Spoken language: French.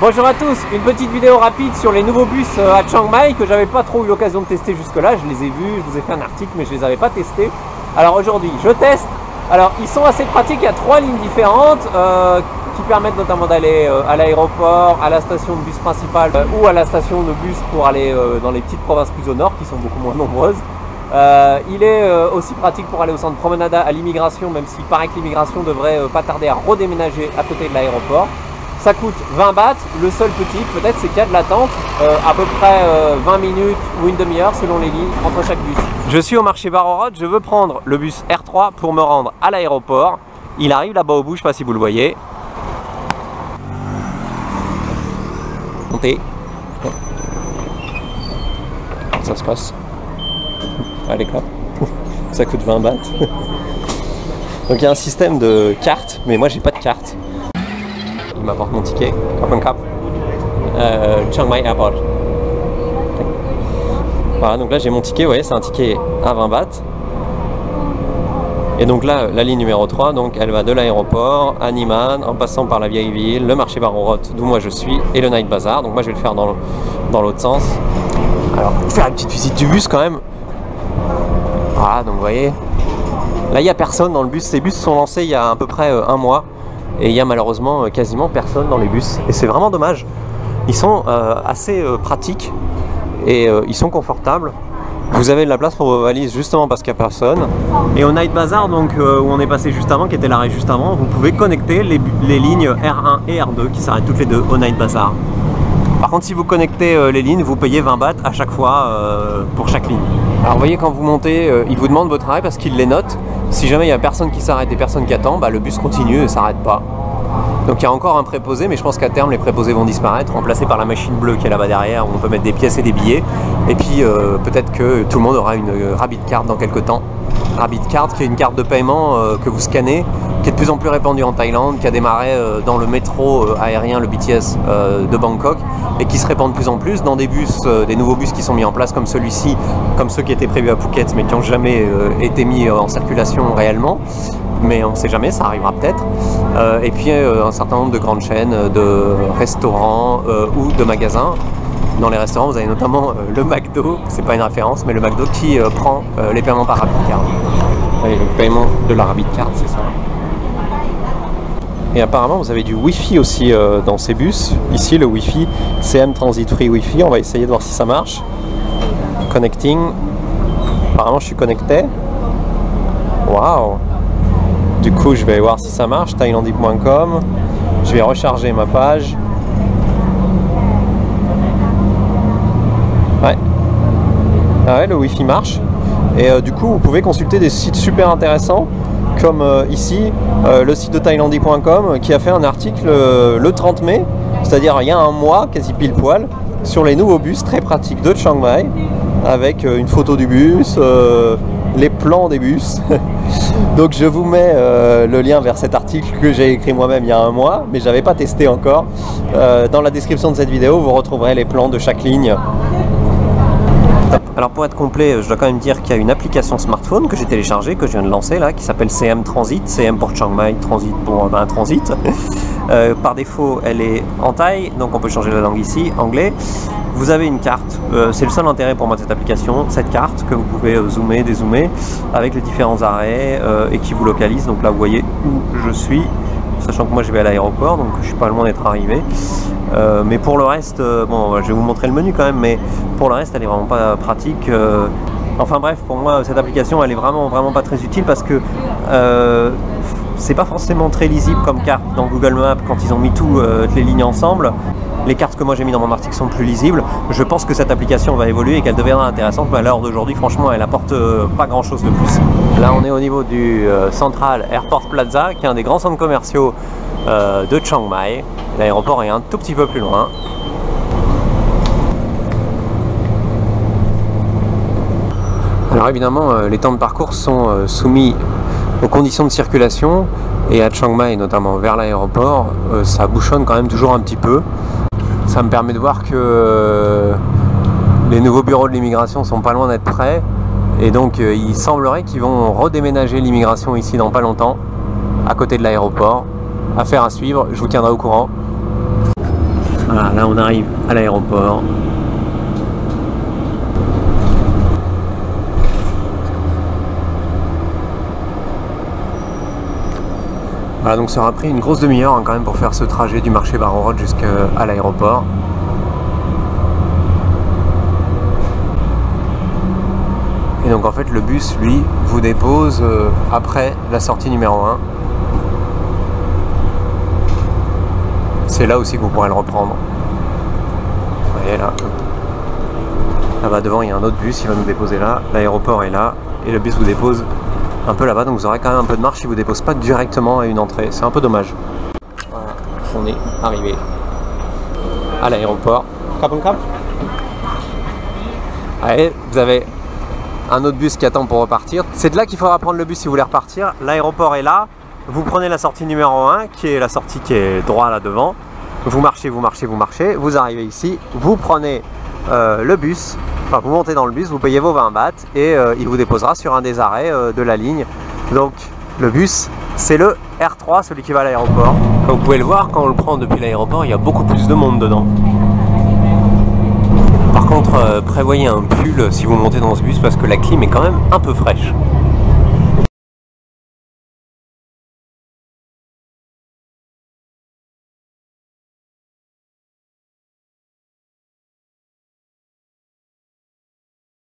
Bonjour à tous, une petite vidéo rapide sur les nouveaux bus à Chiang Mai que j'avais pas trop eu l'occasion de tester jusque là. Je les ai vus, je vous ai fait un article mais je les avais pas testés. Alors aujourd'hui je teste. Alors ils sont assez pratiques, il y a 3 lignes différentes qui permettent notamment d'aller à l'aéroport, à la station de bus principale ou à la station de bus pour aller dans les petites provinces plus au nord qui sont beaucoup moins nombreuses. Il est aussi pratique pour aller au centre Promenada à l'immigration, même s'il paraît que l'immigration devrait pas tarder à redéménager à côté de l'aéroport. Ça coûte 20 bahts, le seul petit peut-être c'est qu'il y a de l'attente, à peu près 20 minutes ou une demi-heure selon les lignes entre chaque bus. Je suis au marché Barorod, je veux prendre le bus R3 pour me rendre à l'aéroport. Il arrive là-bas au bout, je ne sais pas si vous le voyez. Montez. Ça se passe. Allez clap. Ça coûte 20 bahts. Donc il y a un système de carte, mais moi j'ai pas de carte. Il m'apporte mon ticket. Chiang Mai Airport. Voilà, donc là j'ai mon ticket, vous voyez, c'est un ticket à 20 bahts. Et donc là, la ligne numéro 3, donc elle va de l'aéroport à Niman, en passant par la vieille ville, le marché Barorod, d'où moi je suis, et le Night Bazaar. Donc moi je vais le faire dans l'autre sens. Alors, faire une petite visite du bus quand même. Voilà, donc vous voyez, là il n'y a personne dans le bus. Ces bus sont lancés il y a à peu près un mois. Et il y a malheureusement quasiment personne dans les bus. Et c'est vraiment dommage. Ils sont assez pratiques et ils sont confortables. Vous avez de la place pour vos valises justement parce qu'il n'y a personne. Et au Night Bazaar, donc, où on est passé juste avant, qui était l'arrêt juste avant, vous pouvez connecter les lignes R1 et R2 qui s'arrêtent toutes les deux au Night Bazaar. Par contre, si vous connectez les lignes, vous payez 20 bahts à chaque fois pour chaque ligne. Alors vous voyez, quand vous montez, ils vous demandent votre arrêt parce qu'ils les notent. Si jamais il n'y a personne qui s'arrête et personne qui attend, bah, le bus continue et ne s'arrête pas. Donc il y a encore un préposé, mais je pense qu'à terme les préposés vont disparaître, remplacés par la machine bleue qui est là-bas derrière, où on peut mettre des pièces et des billets. Et puis peut-être que tout le monde aura une Rabbit Card dans quelques temps. Rabbit Card qui est une carte de paiement que vous scannez, qui est de plus en plus répandue en Thaïlande, qui a démarré dans le métro aérien, le BTS de Bangkok, et qui se répand de plus en plus dans des bus, des nouveaux bus qui sont mis en place comme celui-ci, comme ceux qui étaient prévus à Phuket mais qui n'ont jamais été mis en circulation réellement. Mais on ne sait jamais, ça arrivera peut-être. Et puis un certain nombre de grandes chaînes de restaurants ou de magasins. Dans les restaurants, vous avez notamment le McDo, c'est pas une référence, mais le McDo qui prend les paiements par Rabbit Card. Allez, le paiement de la Rabbit Card, c'est ça. Et apparemment, vous avez du Wi-Fi aussi dans ces bus. Ici, le Wi-Fi, CM Transit Free Wi-Fi. On va essayer de voir si ça marche. Connecting. Apparemment, je suis connecté. Waouh! Du coup, je vais voir si ça marche. Thailandie.com. Je vais recharger ma page. Ouais. Ah ouais, le Wi-Fi marche. Et du coup, vous pouvez consulter des sites super intéressants, comme ici, le site de Thailandie.com qui a fait un article le 30 mai, c'est-à-dire il y a un mois, quasi pile poil, sur les nouveaux bus très pratiques de Chiang Mai, avec une photo du bus, les plans des bus. Donc je vous mets le lien vers cet article que j'ai écrit moi-même il y a un mois, mais j'avais pas testé encore. Dans la description de cette vidéo, vous retrouverez les plans de chaque ligne. Alors pour être complet, je dois quand même dire qu'il y a une application smartphone que j'ai téléchargée, que je viens de lancer là, qui s'appelle CM Transit, CM pour Chiang Mai, Transit pour Transit. Par défaut, elle est en thaï, donc on peut changer la langue ici, anglais. Vous avez une carte, c'est le seul intérêt pour moi de cette application, cette carte que vous pouvez zoomer, dézoomer, avec les différents arrêts et qui vous localise. Donc là vous voyez où je suis, sachant que moi je vais à l'aéroport, donc je suis pas loin d'être arrivé. Mais pour le reste, bon, je vais vous montrer le menu quand même, mais pour le reste elle est vraiment pas pratique. Enfin bref, pour moi cette application elle est vraiment pas très utile parce que c'est pas forcément très lisible comme carte dans Google Maps quand ils ont mis toutes les lignes ensemble. Les cartes que moi j'ai mis dans mon article sont plus lisibles. Je pense que cette application va évoluer et qu'elle deviendra intéressante, mais à l'heure d'aujourd'hui, franchement, elle apporte pas grand chose de plus. Là, on est au niveau du Central Airport Plaza, qui est un des grands centres commerciaux de Chiang Mai. L'aéroport est un tout petit peu plus loin. Alors évidemment, les temps de parcours sont soumis aux conditions de circulation, et à Chiang Mai, notamment vers l'aéroport, ça bouchonne quand même toujours un petit peu. Ça me permet de voir que les nouveaux bureaux de l'immigration sont pas loin d'être prêts, et donc il semblerait qu'ils vont redéménager l'immigration ici dans pas longtemps, à côté de l'aéroport. Affaire à suivre, je vous tiendrai au courant. Voilà, là on arrive à l'aéroport. Voilà, donc ça aura pris une grosse demi-heure hein, quand même pour faire ce trajet du marché Baron-Roth jusqu'à l'aéroport. Et donc en fait le bus lui vous dépose après la sortie numéro 1. C'est là aussi que vous pourrez le reprendre. Vous voyez là. Là-bas devant il y a un autre bus, il va nous déposer là. L'aéroport est là et le bus vous dépose un peu là-bas. Donc vous aurez quand même un peu de marche, il vous dépose pas directement à une entrée. C'est un peu dommage. Voilà, on est arrivé à l'aéroport. Allez, vous avez un autre bus qui attend pour repartir. C'est de là qu'il faudra prendre le bus si vous voulez repartir. L'aéroport est là. Vous prenez la sortie numéro 1 qui est la sortie qui est droit là devant. Vous marchez, vous marchez, vous marchez. Vous arrivez ici. Vous prenez le bus. Enfin, vous montez dans le bus. Vous payez vos 20 bahts et il vous déposera sur un des arrêts de la ligne. Donc le bus, c'est le R3, celui qui va à l'aéroport. Comme vous pouvez le voir, quand on le prend depuis l'aéroport, il y a beaucoup plus de monde dedans. Par contre, prévoyez un pull si vous montez dans ce bus parce que la clim est quand même un peu fraîche.